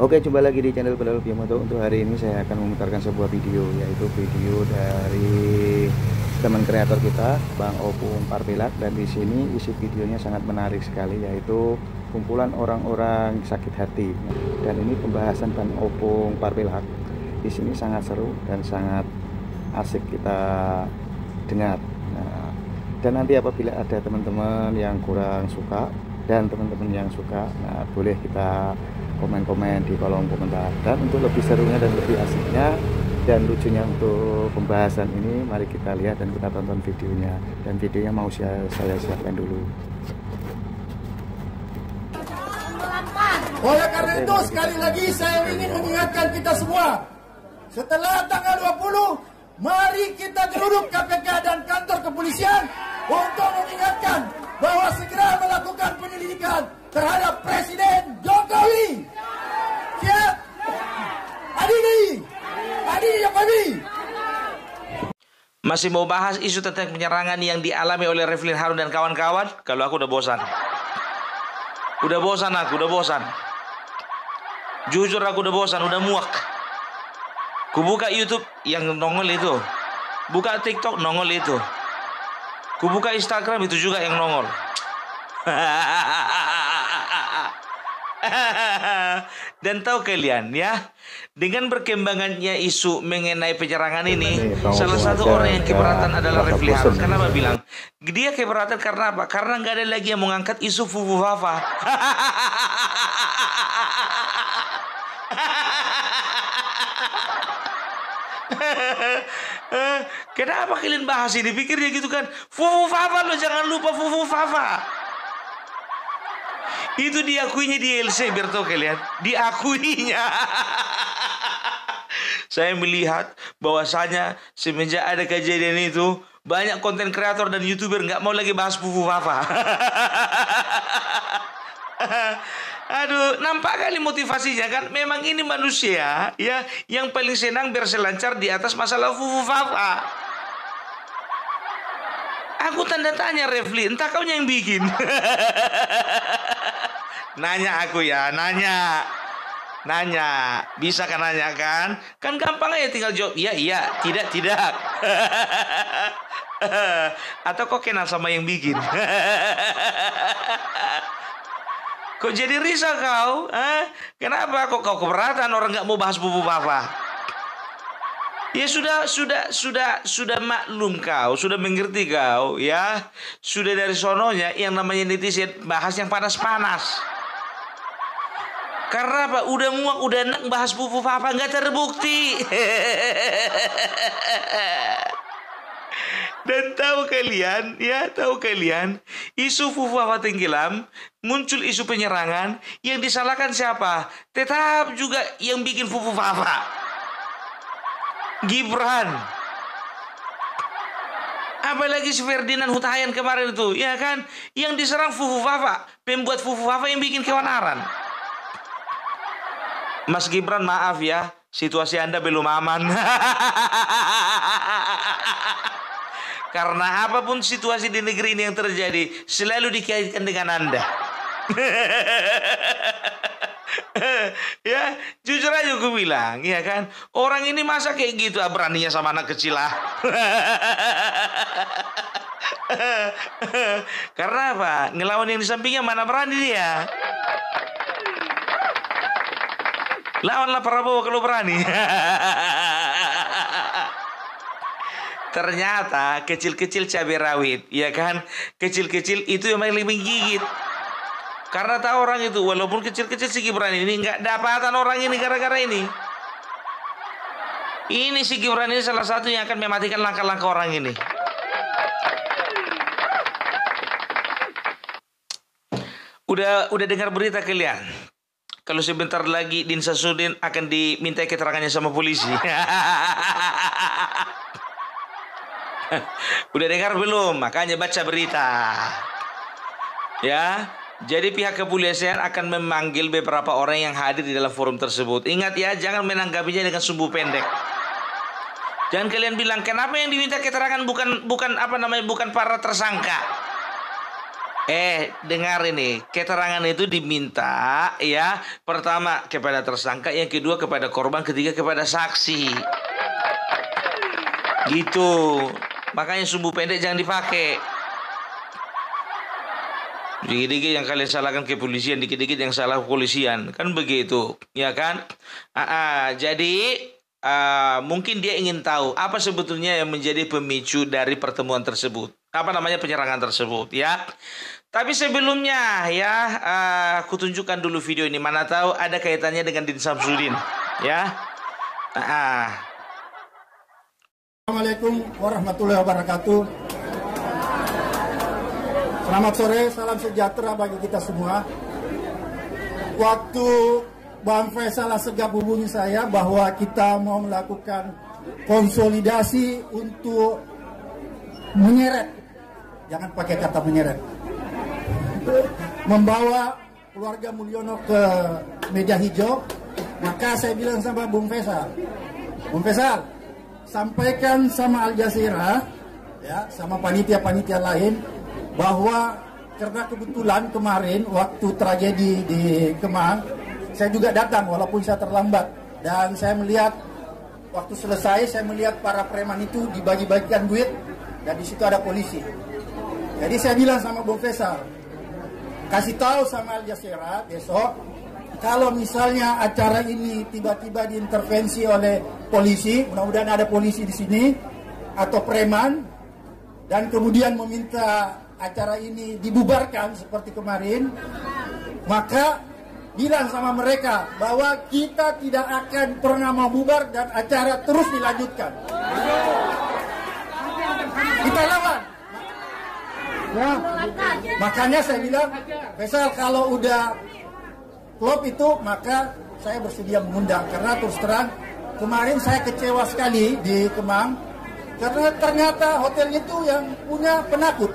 Oke, jumpa lagi di channel Pedal Biomoto. Untuk hari ini saya akan memutarkan sebuah video, yaitu video dari teman kreator kita, Bang Opung Parpelak. Dan di sini isi videonya sangat menarik sekali, yaitu kumpulan orang-orang sakit hati. Dan ini pembahasan Bang Opung Parpelak di sini sangat seru dan sangat asik kita dengar. Nah, dan nanti apabila ada teman-teman yang kurang suka dan teman-teman yang suka, nah boleh kita komen-komen di kolom komentar. Dan untuk lebih serunya dan lebih asiknya dan lucunya untuk pembahasan ini, mari kita lihat dan kita tonton videonya. Dan videonya mau saya siapkan dulu. Oleh karena itu sekali lagi saya ingin mengingatkan kita semua, setelah tanggal 20 mari kita geruduk KPK dan kantor kepolisian untuk mengingatkan bahwa segera melakukan penyelidikan terhadap Presiden Jokowi. Siap? Adili yang kami. Masih mau bahas isu tentang penyerangan yang dialami oleh Reflin Harun dan kawan-kawan? Kalau aku udah bosan. Udah bosan. Jujur aku udah bosan, udah muak. Ku buka YouTube yang nongol itu. Buka TikTok nongol itu. Ku buka Instagram itu juga yang nongol. Dan tahu kalian ya, dengan berkembangannya isu mengenai penyerangan ini, salah satu orang yang keberatan adalah Refli Harun. Kenapa bilang? Dia keberatan karena apa? Karena nggak ada lagi yang mengangkat isu Fufu Fafa. Kenapa kalian bahas ini? Pikirnya gitu kan, Fufu Fafa lo, jangan lupa Fufu Fafa. Itu diakuinya di LC, biar tahu kalian. Diakuinya. Saya melihat bahwasanya semenjak ada kejadian itu, banyak konten kreator dan YouTuber nggak mau lagi bahas Fufu Fafa. Aduh, nampak kali motivasinya kan. Memang ini manusia ya yang paling senang berselancar di atas masalah Fufu Fafa. Aku tanda tanya Refli, entah kau yang bikin. Nanya aku ya, nanya. Bisa kan nanya kan? Kan gampang aja tinggal jawab iya, tidak. Atau kok kenal sama yang bikin? Kok jadi risau kau? Kenapa kok kau keberatan orang nggak mau bahas Fufu Fafa? Ya sudah maklum kau, sudah mengerti kau ya. Sudah dari sononya yang namanya netizen bahas yang panas-panas. Karena apa? Udah muak, udah enak bahas Fufu Fafa, nggak terbukti. Dan tahu kalian, isu Fufu Fafa tenggelam, muncul isu penyerangan, yang disalahkan siapa? Tetap juga yang bikin Fufu Fafa. Gibran. Apalagi si Ferdinand Hutahayan kemarin itu, ya kan? Yang diserang Fufu Fafa, pembuat Fufu Fafa yang bikin keonaran. Mas Gibran, maaf ya, situasi Anda belum aman. Karena apapun situasi di negeri ini yang terjadi, selalu dikaitkan dengan Anda. Ya, jujur aja gue bilang, ya kan, orang ini masa kayak gitu beraninya sama anak kecil lah. Karena apa? Ngelawan yang di sampingnya mana berani dia. Lawanlah Prabowo kalau berani. Ternyata kecil-kecil cabai rawit, ya kan, kecil-kecil itu yang paling menggigit. Karena tahu orang itu, walaupun kecil-kecil si Gibran ini nggak dapatan orang ini gara-gara ini. Ini si Gibran ini salah satu yang akan mematikan langkah-langkah orang ini. Udah dengar berita kalian? Kalau sebentar lagi Din Sasudin akan diminta keterangannya sama polisi. Udah dengar belum? Makanya baca berita. Ya. Jadi pihak kepolisian akan memanggil beberapa orang yang hadir di dalam forum tersebut. Ingat ya, jangan menanggapinya dengan sumbu pendek. Jangan kalian bilang kenapa yang diminta keterangan bukan para tersangka. Dengar ini, keterangan itu diminta ya, pertama kepada tersangka, yang kedua kepada korban, ketiga kepada saksi. Gitu. Makanya sumbu pendek jangan dipakai. Dikit-dikit yang kalian salahkan kepolisian, dikit-dikit yang salah kepolisian, kan begitu, ya kan? Jadi mungkin dia ingin tahu apa sebetulnya yang menjadi pemicu dari pertemuan tersebut, apa namanya penyerangan tersebut, ya. Tapi sebelumnya ya, aku tunjukkan dulu video ini, mana tahu ada kaitannya dengan Din Samsudin, ya. Assalamualaikum warahmatullahi wabarakatuh. Selamat sore, salam sejahtera bagi kita semua. Waktu Bang Faisal Assegaf hubungi saya bahwa kita mau melakukan konsolidasi untuk menyeret, jangan pakai kata menyeret, membawa keluarga Mulyono ke meja hijau, maka saya bilang sama Bung Faisal, sampaikan sama Al Jazeera, ya, sama panitia-panitia lain, bahwa karena kebetulan kemarin waktu tragedi di Kemang, saya juga datang walaupun saya terlambat, dan saya melihat waktu selesai, saya melihat para preman itu dibagi-bagikan duit dan di situ ada polisi. Jadi saya bilang sama Bung Faisal, kasih tahu sama Al Jazeera besok, kalau misalnya acara ini tiba-tiba diintervensi oleh polisi, mudah-mudahan ada polisi di sini atau preman, dan kemudian meminta acara ini dibubarkan seperti kemarin, maka bilang sama mereka bahwa kita tidak akan pernah mau bubar dan acara terus dilanjutkan. Kita lawan. Ya, makanya saya bilang, Faisal kalau udah klub itu maka saya bersedia mengundang, karena terus terang kemarin saya kecewa sekali di Kemang karena ternyata hotel itu yang punya penakut.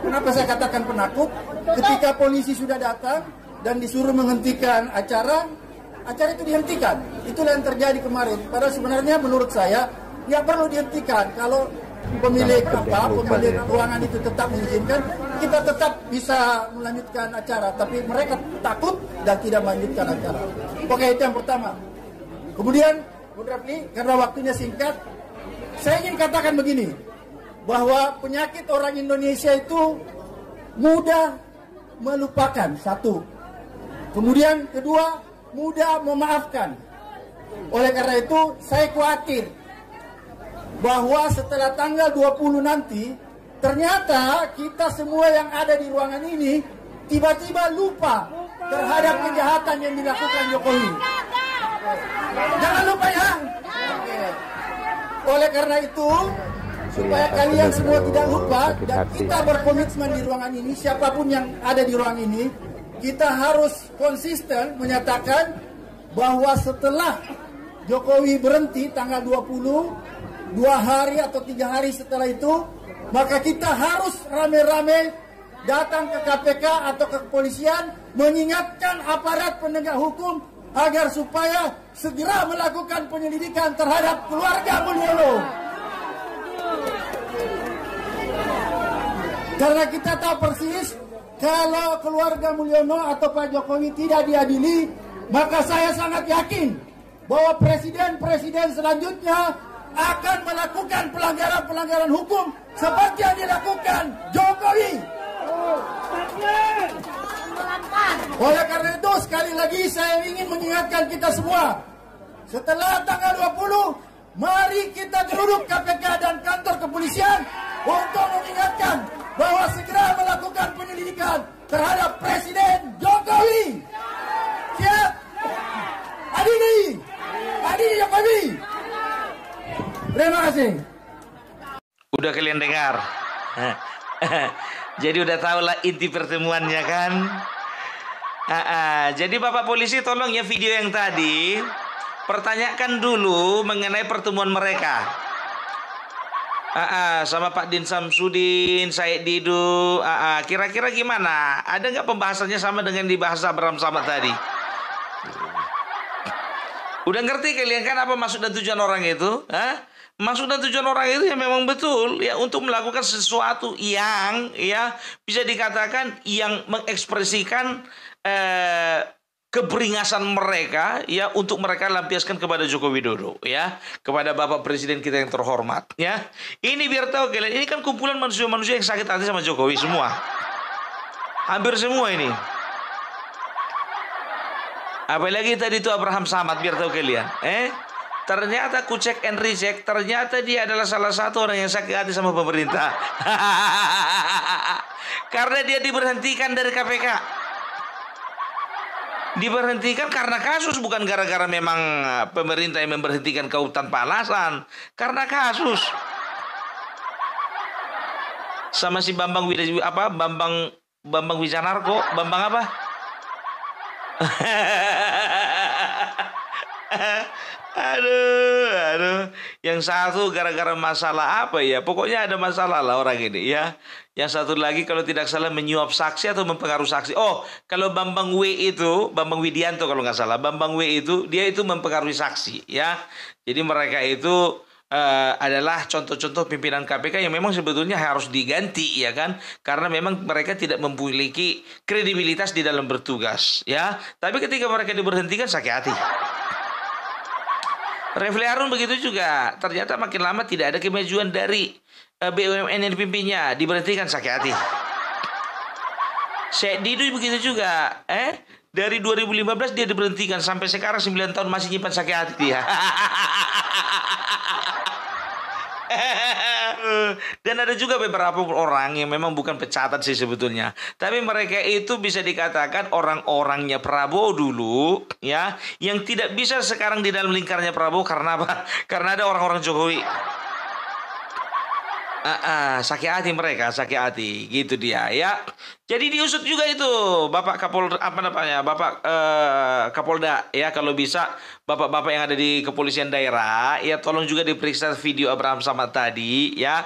Kenapa saya katakan penakut? Ketika polisi sudah datang dan disuruh menghentikan acara itu dihentikan. Itulah yang terjadi kemarin. Padahal sebenarnya menurut saya ya perlu dihentikan. Kalau pemilik ruangan itu tetap mengizinkan, kita tetap bisa melanjutkan acara. Tapi mereka takut dan tidak melanjutkan acara. Oke, itu yang pertama. Kemudian, Bung Rafli, karena waktunya singkat, saya ingin katakan begini, bahwa penyakit orang Indonesia itu mudah melupakan, satu. Kemudian kedua, mudah memaafkan. Oleh karena itu, saya khawatir bahwa setelah tanggal 20 nanti, ternyata kita semua yang ada di ruangan ini tiba-tiba lupa terhadap kejahatan yang dilakukan Jokowi. Jangan lupa ya. Oleh karena itu, supaya kalian semua tidak lupa dan kita berkomitmen di ruangan ini, siapapun yang ada di ruangan ini, kita harus konsisten menyatakan bahwa setelah Jokowi berhenti tanggal 20, 2 hari atau 3 hari setelah itu, maka kita harus rame-rame datang ke KPK atau ke kepolisian, mengingatkan aparat penegak hukum agar supaya segera melakukan penyelidikan terhadap keluarga Mulyono. Karena kita tahu persis, kalau keluarga Mulyono atau Pak Jokowi tidak diadili, maka saya sangat yakin bahwa presiden-presiden selanjutnya akan melakukan pelanggaran-pelanggaran hukum seperti yang dilakukan Jokowi. Oleh karena itu, sekali lagi saya ingin mengingatkan kita semua, setelah tanggal 20, mari kita geruduk KPK dan kantor kepolisian untuk mengingatkan bahwa segera melakukan penyelidikan terhadap Presiden Jokowi. Siap? Adili Jokowi. Terima kasih. Udah kalian dengar? Jadi udah tahu lah inti pertemuannya kan? Jadi Bapak Polisi tolong ya video yang tadi pertanyakan dulu mengenai pertemuan mereka. Sama Pak Din Samsudin, Said Didu, kira-kira gimana? Ada nggak pembahasannya sama dengan dibahas Abraham Samad tadi? Udah ngerti kalian kan apa maksud dan tujuan orang itu? Maksud dan tujuan orang itu ya memang betul ya untuk melakukan sesuatu yang ya bisa dikatakan yang mengekspresikan keberingasan mereka ya untuk mereka lampiaskan kepada Joko Widodo ya, kepada Bapak Presiden kita yang terhormat ya. Ini biar tahu kalian, ini kan kumpulan manusia-manusia yang sakit hati sama Jokowi semua. Hampir semua ini. Apalagi tadi itu Abraham Samad, biar tahu kalian. Ternyata ku cek and recheck, ternyata dia adalah salah satu orang yang sakit hati sama pemerintah. Karena dia diberhentikan dari KPK. Diberhentikan karena kasus, bukan gara-gara memang pemerintah yang memberhentikan kau tanpa alasan. Karena kasus. Sama si Bambang Bambang Wijanarko, Bambang apa? Aduh. Yang satu gara-gara masalah apa ya? Pokoknya ada masalah lah orang ini ya. Yang satu lagi kalau tidak salah menyuap saksi atau mempengaruhi saksi. Oh, kalau Bambang Widianto kalau nggak salah. Bambang W itu, dia itu mempengaruhi saksi ya. Jadi mereka itu adalah contoh-contoh pimpinan KPK yang memang sebetulnya harus diganti ya kan, karena memang mereka tidak memiliki kredibilitas di dalam bertugas ya. Tapi ketika mereka diberhentikan sakit hati. Refli Harun begitu juga, ternyata makin lama tidak ada kemajuan dari BUMN yang dipimpinnya, diberhentikan sakit hati. Syed Didu begitu juga, dari 2015 dia diberhentikan sampai sekarang 9 tahun masih nyimpan sakit hati dia. Dan ada juga beberapa orang yang memang bukan pecatat sih sebetulnya, tapi mereka itu bisa dikatakan orang-orangnya Prabowo dulu ya, yang tidak bisa sekarang di dalam lingkarnya Prabowo. Karena apa? Karena ada orang-orang Jokowi. Sakit hati mereka, sakit hati gitu dia ya. Jadi diusut juga itu Bapak Kapolda, Kapolda ya, kalau bisa bapak-bapak yang ada di kepolisian daerah ya, tolong juga diperiksa video Abraham Samad tadi ya.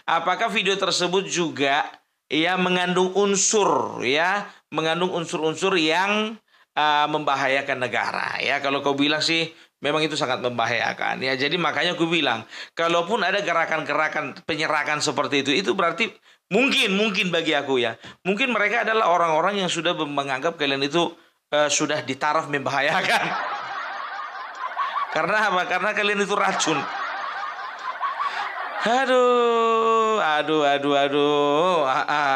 Apakah video tersebut juga ya mengandung unsur yang membahayakan negara ya. Kalau kau bilang sih memang itu sangat membahayakan ya. Jadi makanya aku bilang, kalaupun ada gerakan-gerakan penyerakan seperti itu berarti mungkin bagi aku ya, mungkin mereka adalah orang-orang yang sudah menganggap kalian itu sudah ditaraf membahayakan. Karena apa? Karena kalian itu racun.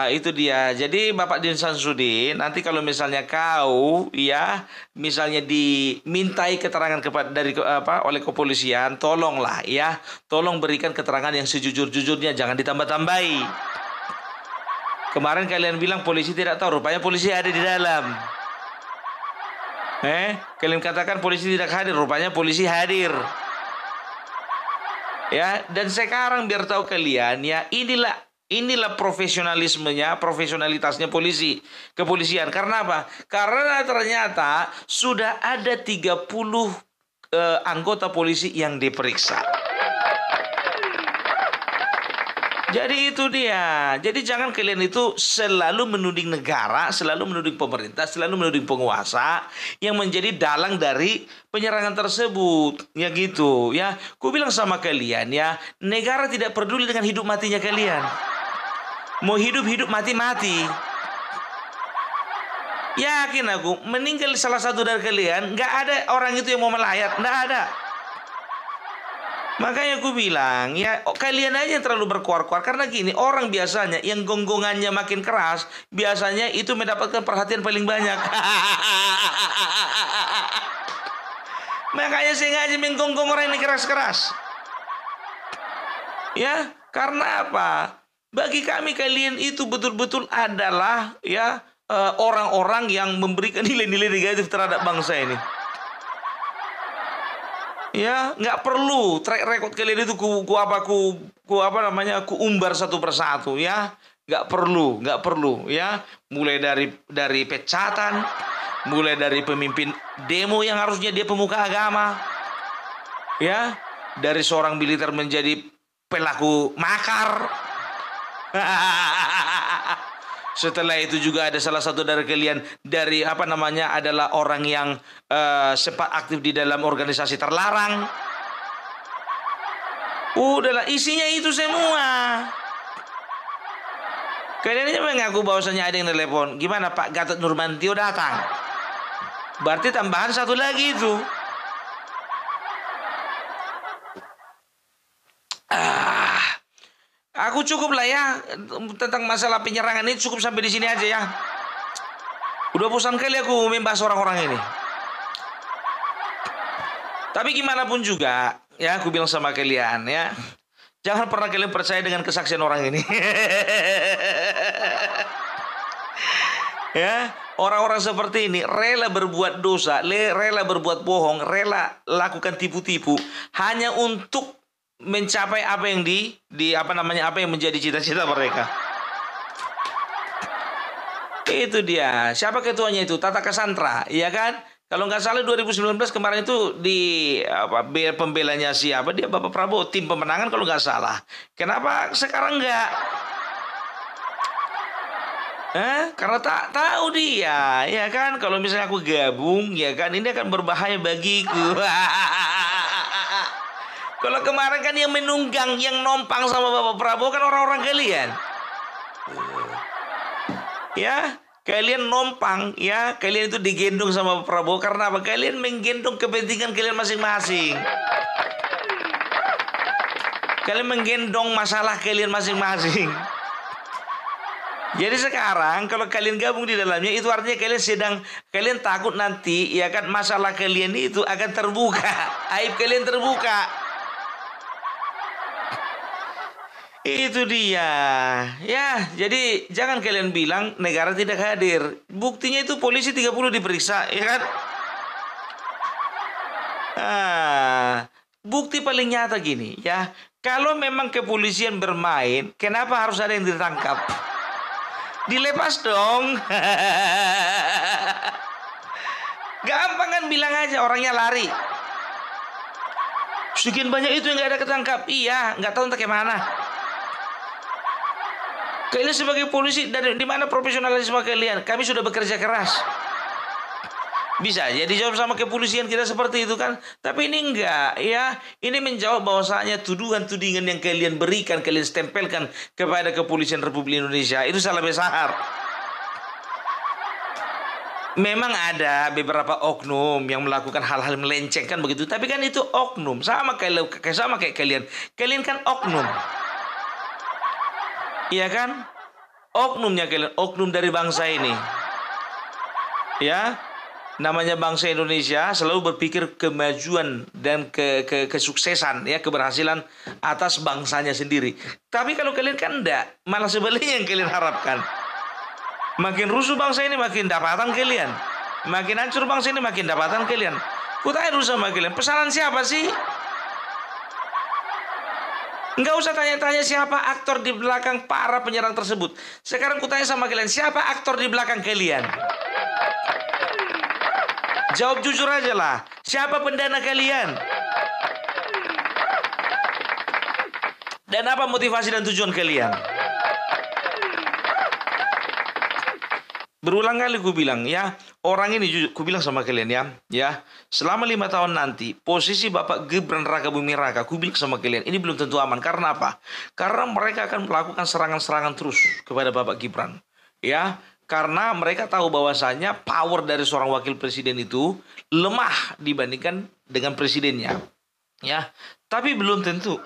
Itu dia. Jadi Bapak Din Samsudin, nanti kalau misalnya kau ya, misalnya dimintai keterangan oleh kepolisian, tolonglah ya, tolong berikan keterangan yang sejujur-jujurnya, jangan ditambah-tambahi. Kemarin kalian bilang polisi tidak tahu, rupanya polisi ada di dalam. Kalian katakan polisi tidak hadir, rupanya polisi hadir. Ya, dan sekarang biar tahu kalian ya, inilah profesionalitasnya kepolisian. Karena apa? Karena ternyata sudah ada 30 anggota polisi yang diperiksa. Jadi itu dia. Jadi jangan kalian itu selalu menuding negara, selalu menuding pemerintah, selalu menuding penguasa yang menjadi dalang dari penyerangan tersebut. Ya gitu ya. Ku bilang sama kalian ya, negara tidak peduli dengan hidup matinya kalian. Mau hidup mati. Yakin aku, meninggal salah satu dari kalian, nggak ada orang itu yang mau melayat, nggak ada. Makanya aku bilang ya, kalian aja yang terlalu berkuar-kuar. Karena gini, orang biasanya yang gonggongannya makin keras, biasanya itu mendapatkan perhatian paling banyak. Makanya sengaja menggonggong orang ini keras-keras. Ya, karena apa? Bagi kami kalian itu betul-betul adalah ya orang-orang yang memberikan nilai-nilai negatif terhadap bangsa ini. Ya, nggak perlu track record kalian itu ku umbar satu persatu ya. Nggak perlu ya. Mulai dari pecatan, mulai dari pemimpin demo yang harusnya dia pemuka agama. Ya, dari seorang militer menjadi pelaku makar. Setelah itu juga ada salah satu dari kalian dari adalah orang yang sempat aktif di dalam organisasi terlarang. Udahlah, isinya itu semua. Kalian aja mengaku bahwasanya ada yang telepon. Gimana Pak Gatot Nurmantio datang? Berarti tambahan satu lagi itu. Aku cukup lah ya tentang masalah penyerangan ini, cukup sampai di sini aja ya. Udah bosan kali aku membahas orang-orang ini. Tapi gimana pun juga, ya aku bilang sama kalian ya, jangan pernah kalian percaya dengan kesaksian orang ini. Ya, orang-orang seperti ini rela berbuat dosa, rela berbuat bohong, rela lakukan tipu-tipu hanya untuk mencapai apa yang apa yang menjadi cita-cita mereka. Itu dia. Siapa ketuanya itu? Tata Cassandra, iya kan? Kalau nggak salah 2019 kemarin itu di pembelanya siapa? Dia Bapak Prabowo, tim pemenangan kalau nggak salah. Kenapa sekarang nggak? Karena tak tahu dia, ya kan? Kalau misalnya aku gabung, ya kan? Ini akan berbahaya bagiku. Kalau kemarin kan yang menunggang, yang nompang sama Bapak Prabowo kan orang-orang kalian. Ya, kalian nompang, ya, kalian itu digendong sama Bapak Prabowo karena apa? Kalian menggendong kepentingan kalian masing-masing. Kalian menggendong masalah kalian masing-masing. Jadi sekarang kalau kalian gabung di dalamnya itu artinya kalian takut nanti ya kan masalah kalian itu akan terbuka, aib kalian terbuka. Itu dia. Ya, jadi jangan kalian bilang negara tidak hadir. Buktinya itu polisi 30 diperiksa, ya kan? Bukti paling nyata gini, ya. Kalau memang kepolisian bermain, kenapa harus ada yang ditangkap? Dilepas dong. Gampang kan bilang aja orangnya lari. Sekian banyak itu yang gak ada ketangkap. Iya, gak tahu entah kemana. Kalian sebagai polisi, dari di mana profesionalisme kalian? Kami sudah bekerja keras. Bisa aja dijawab sama kepolisian kita seperti itu kan. Tapi ini enggak ya. Ini menjawab bahwasanya tuduhan-tudingan yang kalian berikan, kalian stempelkan kepada kepolisian Republik Indonesia itu salah besar. Memang ada beberapa oknum yang melakukan hal-hal melenceng kan begitu. Tapi kan itu oknum. Sama kayak kalian. Kalian kan oknum. Iya kan? Oknumnya kalian, oknum dari bangsa ini. Ya, namanya bangsa Indonesia selalu berpikir kemajuan dan kesuksesan, ya, keberhasilan atas bangsanya sendiri. Tapi kalau kalian kan enggak, malah sebaliknya yang kalian harapkan. Makin rusuh bangsa ini makin dapatan kalian. Makin hancur bangsa ini makin dapatan kalian. Kutanya dulu sama kalian, pesanan siapa sih? Nggak usah tanya-tanya siapa aktor di belakang para penyerang tersebut. Sekarang kutanya sama kalian, siapa aktor di belakang kalian? Jawab jujur aja lah. Siapa pendana kalian? Dan apa motivasi dan tujuan kalian? Berulang kali ku bilang ya, orang ini ku bilang sama kalian ya, selama 5 tahun nanti posisi Bapak Gibran Raka Buming Raka, ku bilang sama kalian ini belum tentu aman. Karena apa? Karena mereka akan melakukan serangan-serangan terus kepada Bapak Gibran, ya, karena mereka tahu bahwasanya power dari seorang wakil presiden itu lemah dibandingkan dengan presidennya, ya. Tapi belum tentu,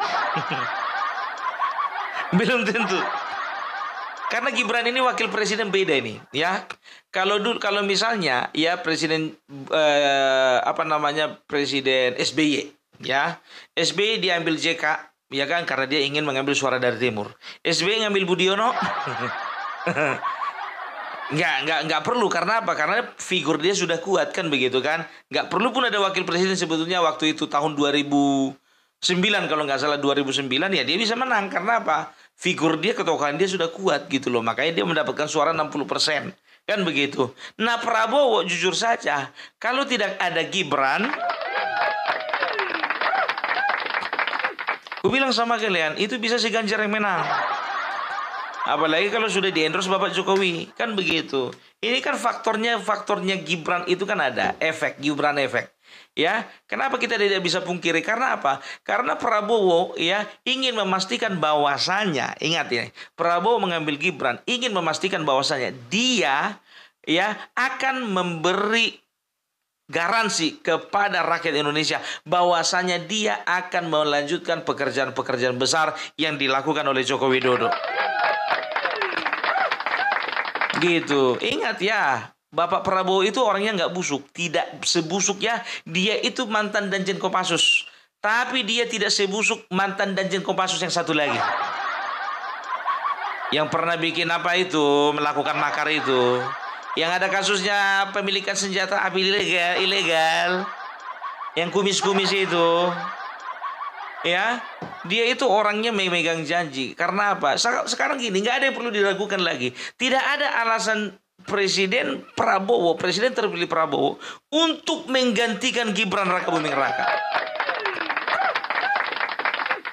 belum tentu. Karena Gibran ini wakil presiden beda ini, ya. Kalau misalnya ya presiden Presiden SBY, ya. SBY diambil JK, ya kan, karena dia ingin mengambil suara dari timur. SBY ngambil Budiono. Nggak perlu, karena apa? Karena figur dia sudah kuat kan begitu kan. Nggak perlu pun ada wakil presiden sebetulnya waktu itu tahun 2009 kalau nggak salah 2009 ya dia bisa menang karena apa? Figur dia, ketokohan dia sudah kuat gitu loh. Makanya dia mendapatkan suara 60%. Kan begitu. Nah Prabowo jujur saja, kalau tidak ada Gibran, aku bilang sama kalian, itu bisa si Ganjar yang menang. Apalagi kalau sudah di-endorse Bapak Jokowi. Kan begitu. Ini kan faktornya Gibran itu kan ada efek, Gibran efek. Ya, kenapa kita tidak bisa pungkiri? Karena apa? Karena Prabowo ya ingin memastikan bahwasannya, ingat ya, Prabowo mengambil Gibran ingin memastikan bahwasannya dia ya akan memberi garansi kepada rakyat Indonesia bahwasanya dia akan melanjutkan pekerjaan-pekerjaan besar yang dilakukan oleh Joko Widodo. Gitu. Ingat ya, Bapak Prabowo itu orangnya nggak busuk. Tidak sebusuk ya, dia itu mantan Danjen Kopassus. Tapi dia tidak sebusuk mantan Danjen Kopassus yang satu lagi. Yang pernah bikin apa itu, melakukan makar itu. Yang ada kasusnya pemilikan senjata api ilegal. Yang kumis-kumis itu. Ya, dia itu orangnya memegang janji. Karena apa? Sekarang gini, nggak ada yang perlu diragukan lagi. Tidak ada alasan Presiden terpilih Prabowo untuk menggantikan Gibran Rakabuming Raka.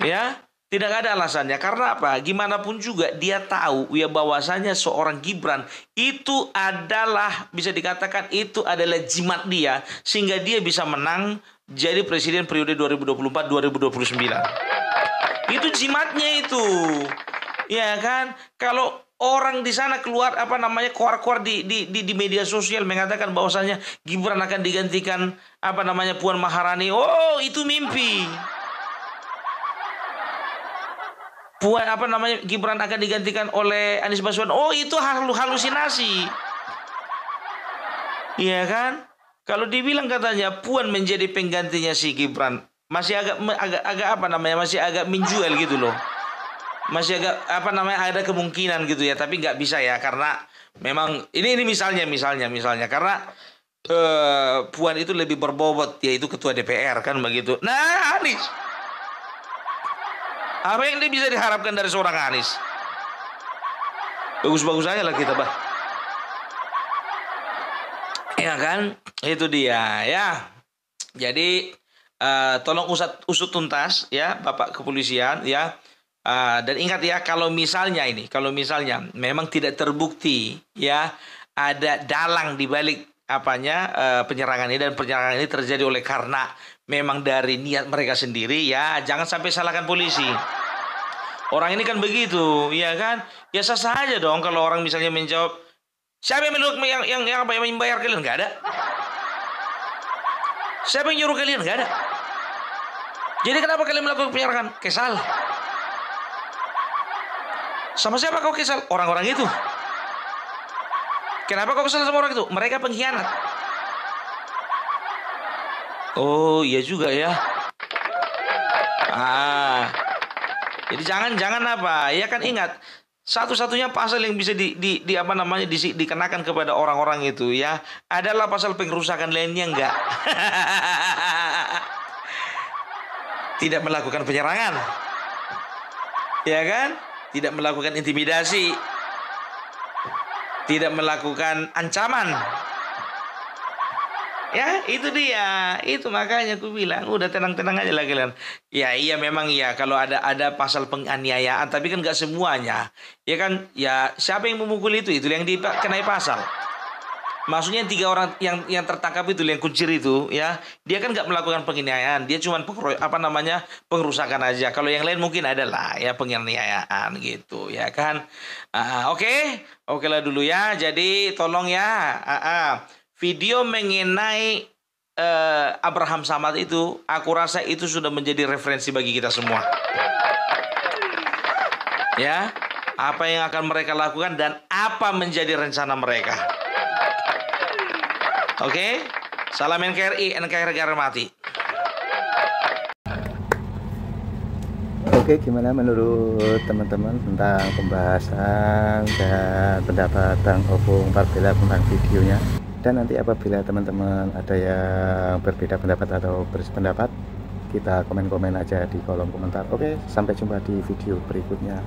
Ya, tidak ada alasannya. Karena apa? Gimana pun juga dia tahu ya bahwasanya seorang Gibran itu adalah, bisa dikatakan itu adalah jimat dia, sehingga dia bisa menang jadi presiden periode 2024-2029. Itu jimatnya itu. Ya kan? Kalau orang di sana keluar keluar di media sosial mengatakan bahwasanya Gibran akan digantikan Puan Maharani. Oh, itu mimpi. Gibran akan digantikan oleh Anies Baswedan. Oh, itu halusinasi. Iya kan? Kalau dibilang katanya Puan menjadi penggantinya si Gibran, masih masih agak menjual gitu loh. Masih agak ada kemungkinan gitu ya, tapi nggak bisa ya, karena memang ini misalnya karena Puan itu lebih berbobot, yaitu ketua DPR kan begitu. Nah, Anies, apa yang dia bisa diharapkan dari seorang Anies? Bagus-bagus aja lah kita, bah. Ya kan, itu dia ya. Jadi tolong usut tuntas ya, Bapak Kepolisian ya. Dan ingat ya, kalau misalnya memang tidak terbukti ya ada dalang di balik penyerangan ini, dan penyerangan ini terjadi oleh karena memang dari niat mereka sendiri, ya jangan sampai salahkan polisi. Orang ini kan begitu, ya kan? Ya sah-sah aja dong kalau orang misalnya menjawab, siapa yang membayar kalian? Nggak ada. Siapa yang nyuruh kalian? Nggak ada. Jadi kenapa kalian melakukan penyerangan? Kesal. Sama siapa kau kesal? Orang-orang itu. Kenapa kau kesal sama orang itu? Mereka pengkhianat. Oh iya juga ya. Jadi jangan ya kan, ingat, satu-satunya pasal yang bisa dikenakan kepada orang-orang itu ya adalah pasal pengrusakan lainnya, enggak. Tidak melakukan penyerangan. Ya kan? Tidak melakukan intimidasi, tidak melakukan ancaman. Ya, itu dia. Itu makanya aku bilang, udah tenang-tenang aja lah kalian. Ya iya memang ya, kalau ada pasal penganiayaan, tapi kan nggak semuanya. Ya kan, ya siapa yang memukul itu yang dikenai pasal. Maksudnya 3 orang yang tertangkap itu, yang kuncir itu ya, dia kan nggak melakukan penganiayaan, dia cuma pengrusakan aja. Kalau yang lain mungkin adalah ya penganiayaan gitu ya kan. Oke lah dulu ya. Jadi tolong ya, video mengenai Abraham Samad itu, aku rasa itu sudah menjadi referensi bagi kita semua. Ya, apa yang akan mereka lakukan dan apa menjadi rencana mereka. Oke, salam NKRI, NKRI Negara Mati. Oke, gimana menurut teman-teman tentang pembahasan dan pendapat Bang Opung Parbela tentang videonya? Dan nanti apabila teman-teman ada yang berbeda pendapat atau bersependapat, kita komen-komen aja di kolom komentar. Oke, sampai jumpa di video berikutnya.